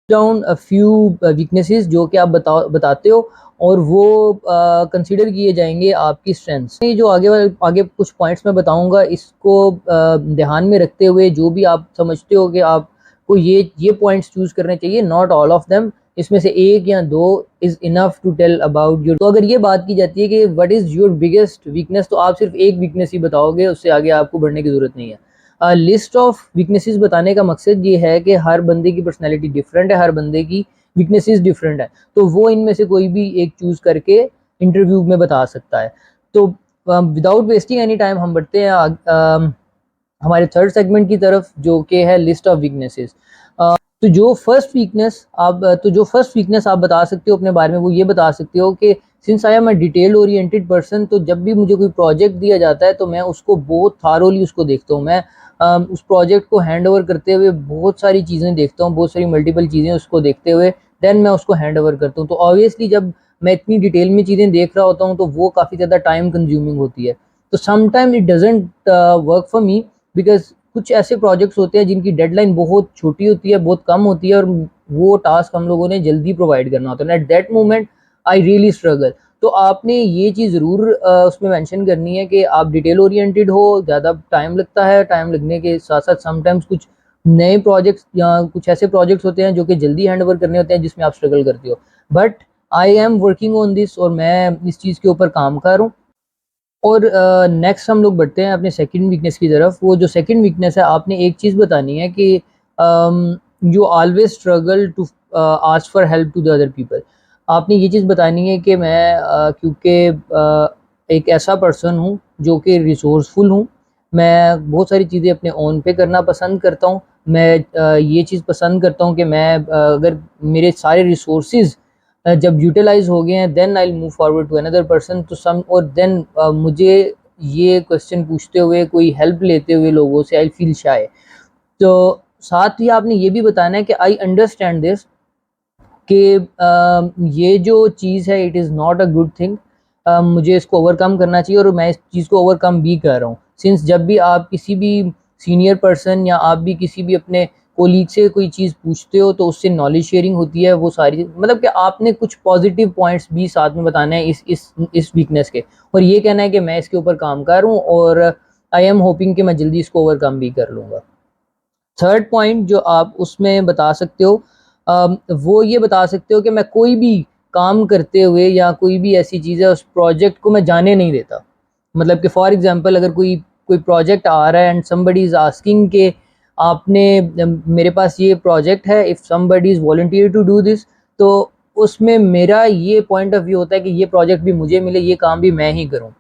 Down a few weaknesses जो कि आप बताते हो और वो कंसीडर किए जाएंगे आपकी स्ट्रेंथ्स। ये जो आगे कुछ पॉइंट्स मैं बताऊंगा, इसको ध्यान में रखते हुए जो भी आप समझते हो कि आपको ये पॉइंट्स चूज करने चाहिए, नॉट ऑल ऑफ देम, इसमें से एक या दो is enough to tell about your. तो अगर ये बात की जाती है कि what is your biggest weakness, तो आप सिर्फ एक वीकनेस ही बताओगे, उससे आगे आपको बढ़ने की जरूरत नहीं है। लिस्ट ऑफ वीकनेसेस बताने का मकसद ये है कि हर बंदे की पर्सनैलिटी डिफरेंट है, हर बंदे की वीकनेसेस डिफरेंट है, तो वो इनमें से कोई भी एक चूज करके इंटरव्यू में बता सकता है। तो विदाउट वेस्टिंग एनी टाइम हम बढ़ते हैं हमारे थर्ड सेगमेंट की तरफ, जो कि है लिस्ट ऑफ वीकनेसेस। तो जो फर्स्ट वीकनेस आप बता सकते हो अपने बारे में, वो ये बता सकते हो कि since I am a detail oriented person, तो जब भी मुझे कोई प्रोजेक्ट दिया जाता है तो मैं उसको बहुत थारोली उसको देखता हूँ। मैं उस प्रोजेक्ट को हैंड ओवर करते हुए बहुत सारी चीज़ें देखता हूँ, बहुत सारी मल्टीपल चीज़ें उसको देखते हुए देन मैं उसको हैंड ओवर करता हूँ। तो ऑब्वियसली जब मैं इतनी डिटेल में चीज़ें देख रहा होता हूँ तो वो काफ़ी ज़्यादा टाइम कंज्यूमिंग होती है। तो sometime it doesn't work for me, because कुछ ऐसे प्रोजेक्ट्स होते हैं जिनकी डेडलाइन बहुत छोटी होती है, बहुत कम होती है, और वो टास्क हम लोगों ने जल्दी प्रोवाइड करना होता है। At that moment I really struggle. तो आपने ये चीज़ ज़रूर उसमें मेंशन करनी है कि आप डिटेल ओरिएंटेड हो, ज़्यादा टाइम लगता है, टाइम लगने के साथ साथ समटाइम्स कुछ नए प्रोजेक्ट्स या कुछ ऐसे प्रोजेक्ट्स होते हैं जो कि जल्दी हैंड ओवर करने होते हैं जिसमें आप स्ट्रगल करते हो। But I am working on this, और मैं इस चीज़ के ऊपर काम कर रहा हूँ। और नेक्स्ट हम लोग बढ़ते हैं अपने सेकंड वीकनेस की तरफ। वो जो सेकंड वीकनेस है, आपने एक चीज़ बतानी है कि you always struggle to ask for help to the other people. आपने ये चीज़ बतानी है कि मैं क्योंकि एक ऐसा पर्सन हूँ जो कि रिसोर्सफुल हूँ, मैं बहुत सारी चीज़ें अपने ओन पे करना पसंद करता हूँ। मैं ये चीज़ पसंद करता हूँ कि मैं अगर मेरे सारे रिसोर्सेज जब यूटिलाइज हो गए हैं then I move forward to another person. तो सम और देन मुझे ये क्वेश्चन पूछते हुए, कोई हेल्प लेते हुए लोगों से, आई फील शाय। तो साथ ही आपने ये भी बताना है कि आई अंडरस्टैंड दिस, कि ये जो चीज़ है it is not a good thing, मुझे इसको ओवरकम करना चाहिए, और मैं इस चीज़ को ओवरकम भी कर रहा हूँ। सिंस जब भी आप किसी भी सीनियर पर्सन या आप भी किसी भी अपने कोलीग से कोई चीज़ पूछते हो तो उससे नॉलेज शेयरिंग होती है। वो सारी मतलब कि आपने कुछ पॉजिटिव पॉइंट्स भी साथ में बताना है इस वीकनेस के, और ये कहना है कि मैं इसके ऊपर काम कर रहा हूँ और आई एम होपिंग कि मैं जल्दी इसको ओवरकम भी कर लूँगा। थर्ड पॉइंट जो आप उसमें बता सकते हो, वो ये बता सकते हो कि मैं कोई भी काम करते हुए या कोई भी ऐसी चीज़ है उस प्रोजेक्ट को मैं जाने नहीं देता। मतलब कि फॉर एग्जांपल अगर कोई कोई प्रोजेक्ट आ रहा है एंड समबडी इज़ आस्किंग कि आपने मेरे पास ये प्रोजेक्ट है, if somebody is volunteer to do this, तो उसमें मेरा ये पॉइंट ऑफ व्यू होता है कि ये प्रोजेक्ट भी मुझे मिले, ये काम भी मैं ही करूँ।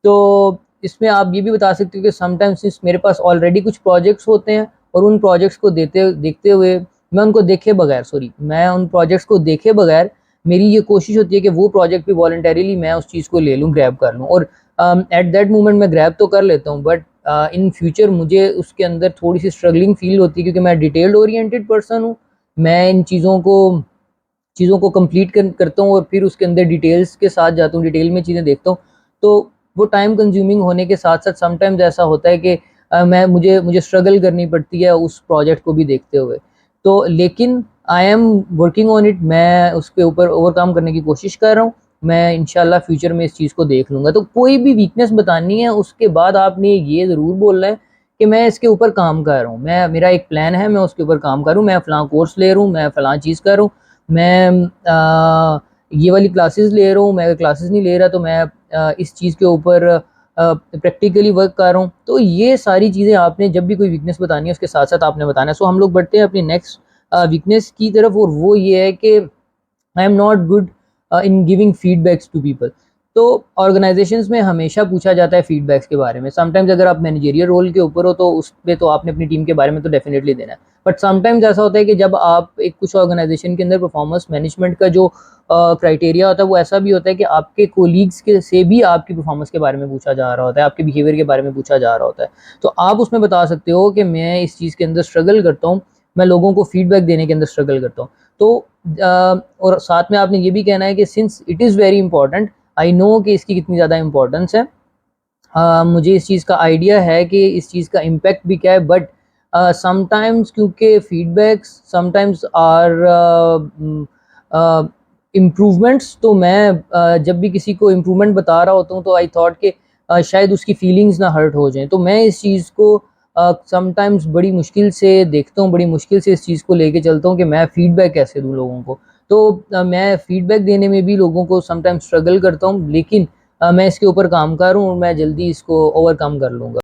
तो इसमें आप ये भी बता सकते हो कि समटाइम्स सिंस मेरे पास ऑलरेडी कुछ प्रोजेक्ट्स होते हैं और उन प्रोजेक्ट्स को देखते हुए मैं उन प्रोजेक्ट्स को देखे बगैर मेरी ये कोशिश होती है कि वो प्रोजेक्ट भी वॉलंटरीली मैं उस चीज़ को ले लूँ, ग्रैब कर लूँ, और एट दैट मोमेंट मैं ग्रैब तो कर लेता हूँ, बट इन फ्यूचर मुझे उसके अंदर थोड़ी सी स्ट्रगलिंग फील होती है, क्योंकि मैं डिटेल्ड ओरिएंटेड पर्सन हूँ। मैं इन चीज़ों को कंप्लीट करता हूँ और फिर उसके अंदर डिटेल्स के साथ जाता हूँ, डिटेल में चीज़ें देखता हूँ। तो वो टाइम कंज्यूमिंग होने के साथ साथ समटाइम्स ऐसा होता है कि मैं मुझे मुझे स्ट्रगल करनी पड़ती है उस प्रोजेक्ट को भी देखते हुए। तो लेकिन I am working on it, मैं उसके ऊपर ओवरकम करने की कोशिश कर रहा हूँ। मैं इंशाल्लाह फ्यूचर में इस चीज़ को देख लूँगा। तो कोई भी वीकनेस बतानी है उसके बाद आपने ये ज़रूर बोलना है कि मैं इसके ऊपर काम कर रहा हूँ, मेरा एक प्लान है, मैं उसके ऊपर काम कर रहा हूँ, मैं फ़लाँ कोर्स ले रहा हूँ, मैं फ़लाँ चीज़ कर रहा हूँ, मैं ये वाली क्लासेस ले रहा हूँ, मैं अगर क्लासेस नहीं ले रहा तो मैं इस चीज़ के ऊपर प्रैक्टिकली वर्क कर रहा हूँ। तो ये सारी चीज़ें आपने जब भी कोई वीकनेस बतानी है उसके साथ साथ आपने बताना है। सो हम लोग बढ़ते हैं अपनी नेक्स्ट वीकनेस की तरफ, और वो ये है कि I am not good in giving feedbacks to people. तो ऑर्गेनाइजेशंस में हमेशा पूछा जाता है फीडबैक्स के बारे में। समटाइम्स अगर आप मैनेजरियल रोल के ऊपर हो तो उस पे तो आपने अपनी टीम के बारे में तो डेफिनेटली देना है, बट समटाइम्स ऐसा होता है कि जब आप एक कुछ ऑर्गेनाइजेशन के अंदर परफॉर्मेंस मैनेजमेंट का जो क्राइटेरिया होता है वो ऐसा भी होता है कि आपके कोलीग्स के से भी आपकी परफॉर्मेंस के बारे में पूछा जा रहा होता है, आपके बिहेवियर के बारे में पूछा जा रहा होता है। तो आप उसमें बता सकते हो कि मैं इस चीज़ के अंदर स्ट्रगल करता हूँ, मैं लोगों को फीडबैक देने के अंदर स्ट्रगल करता हूँ। तो और साथ में आपने ये भी कहना है कि since it is very important, I know कि इसकी कितनी ज़्यादा इंपॉर्टेंस है, मुझे इस चीज़ का आइडिया है कि इस चीज़ का इम्पैक्ट भी क्या है, बट समटाइम्स क्योंकि फीडबैक्स समटाइम्स आर इम्प्रूवमेंट्स, तो मैं जब भी किसी को इम्प्रूवमेंट बता रहा होता हूँ तो आई थॉट कि शायद उसकी फीलिंग्स ना हर्ट हो जाएं, तो मैं इस चीज़ को समटाइम्स बड़ी मुश्किल से देखता हूँ, बड़ी मुश्किल से इस चीज़ को लेके चलता हूँ कि मैं फीडबैक कैसे दूँ लोगों को। तो मैं फीडबैक देने में भी लोगों को समटाइम्स स्ट्रगल करता हूँ, लेकिन मैं इसके ऊपर काम कर रहा हूँ और मैं जल्दी इसको ओवरकम कर लूँगा।